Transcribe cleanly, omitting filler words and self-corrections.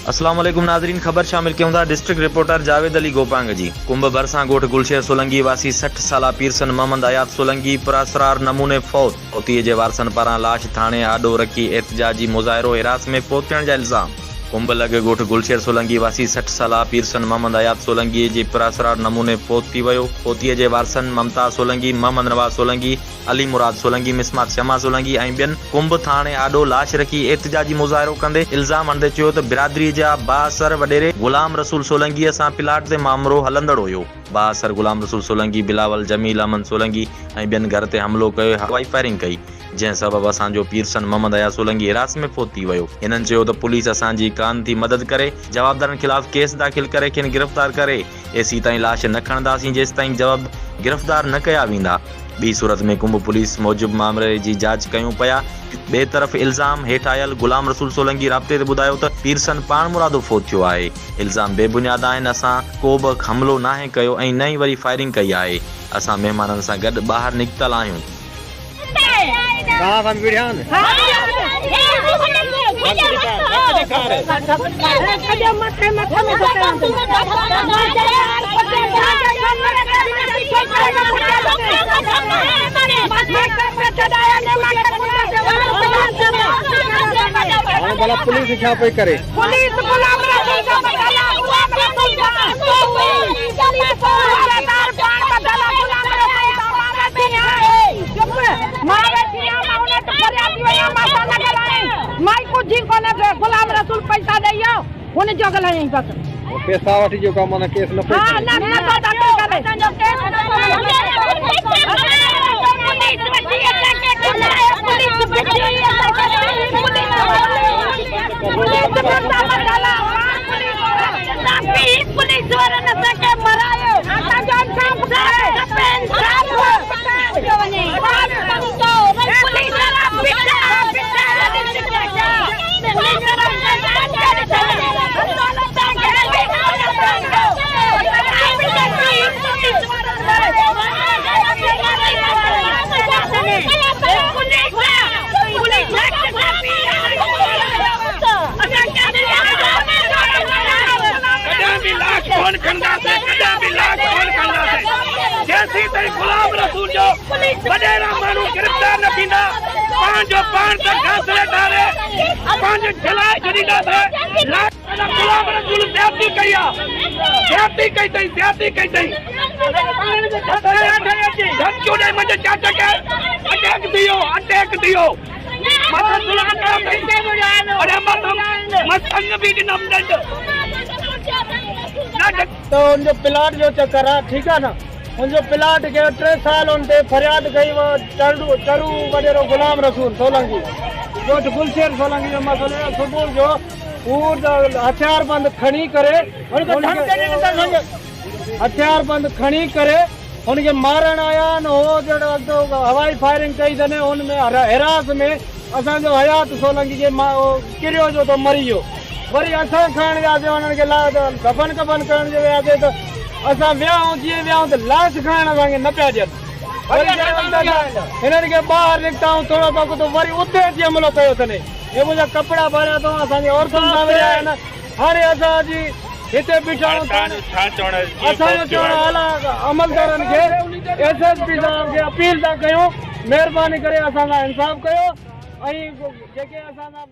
अस्सलाम वालेकुम नाज़रीन, ख़बर शामिल क्यों था डिस्ट्रिक्ट रिपोर्टर जावेद अली गोपांग जी। कुंभ भरसा गोठ गुलशेर सोलंकी वासी 60 साला पीरसन मोहम्मद हयात सोलंकी पुरअसरार नमूने फौतीअ जे वारसनि पारां लाश थाणे आॾो रखी एहतजाजी मुज़ाहिरो हिरास में पहुचण जा इल्ज़ाम। कुंभ लॻ गोठ गुलशेर सोलंकी वासी 60 साला पीरसन मोहम्मद हयात सोलंकी जे पुरअसरार नमूने फौत थी वियो। फौतीअ जे वारसनि ममता सोलंकी, मोहम्मद नवाज़ सोलंकी, अली मुराद सोलंकी, मिसमात शमा सोलंकी ऐं ॿियनि कुंभ थाणे आॾो लाश रखी एहतजाजी मुज़ाहिरो कंदे इल्ज़ाम हणंदे चयो त बिरादरी जा बाअसर वॾेरे गुलाम रसूल सोलंकीअ सां प्लाट ते मामिलो हलंदड़ हुयो। बाअसर गुलाम रसूल सोलंकी बिलावल जमील अमन सोलंकी ऐं ॿियनि घर ते हमिलो कयो, हवाई फायरिंग कई, जंहिं सबबि असांजो पीरसन मोहम्मद हयात सोलंकी हिरास में फौत थी वियो। हिननि चयो त पुलिस असांजी कान थी मदद करे, जवाबदारनि खिलाफ़ केस दाख़िल करे खेनि गिरफ़्तार करे एसी ताईं लाश न खणंदासीं जेसि ताईं जवाब गिरफ़्तार न कया वेंदा। ॿी सूरत में कुंभ पुलिस मूजिबि मामले जी जांच कयूं पिया। ॿिए तरफ़ इल्ज़ाम हेठि आयल गुलाम रसूल सोलंकी राब्ते ते ॿुधायो त पीरसन पाण मुरादो फौत थियो आहे। इल्ज़ाम बेबुनियाद आहिनि, असां को बि हमलो नाहे कयो ऐं न ई वरी फायरिंग कई आहे। असां महिमाननि सां गॾु ॿाहिरि निकितल आहियूं। भला पुलिस क्या पे करे? पुलिस गुलाम रसूल का बदला गुलाम रसूल का मारेदार बाण बदला गुलाम रसूल का मारती है। चुप मारती है, माउने तो फरियादी वया मासा न कराए। माई को जी कोने पे गुलाम रसूल पैसा देयो, उन्हें जगल है यहीं बस। पैसा वाटी जो काम ना केस न पे। हां ना तो दाखिल करे। जो केस पुलिस वाला न सके मरायो आता जान काम करे पेन साफ जो नहीं पुलिस वाला पिटा गुलाम रसूल जो वडेरा मानू गिरफ्तार न थींदा, पांजो पान तक घासले डाले पांजो जलाए छॾींदा गुलाम रसूल ज़्यादती कई अटैक दियो तो उनजो प्लाट जो चक्कर है, ठीक है ना। उनजो प्लाट के 3 साल उनते फरियाद कई वो चरू वडेरो गुलाम रसूल सोलंकी जो गुलशेर सोलंकी जो मसले सुबह जो हथियार बंद खणी करे उनके मारण आया न हो जो हवाई फायरिंग कई तने उनमें हिरास में असांजो हयात सोलंकी के किरियो जो तो मरी वियो। वरी असां खणण वियासीं उन्हनि खे दफन कफन करण जे वियासीं त असां वियाऊं जीअं वियाऊं त लाश खणण असांखे न पिया ॾियनि। हिननि खे ॿाहिरि निकिताऊं थोरो वक़्तु तो वरी उते अची हमिलो कयो अथनि। हे मुंहिंजा कपिड़ा भरिया अथऊं, असांजी औरतुनि सां विया आहिनि। हाणे असांजी हिते बीठा आहियूं। असांजो चवणु हाल अमलदारनि खे SSP साहब खे अपील था कयूं, महिरबानी करे असां सां इंसाफ़ कयो ऐं जेके असां सां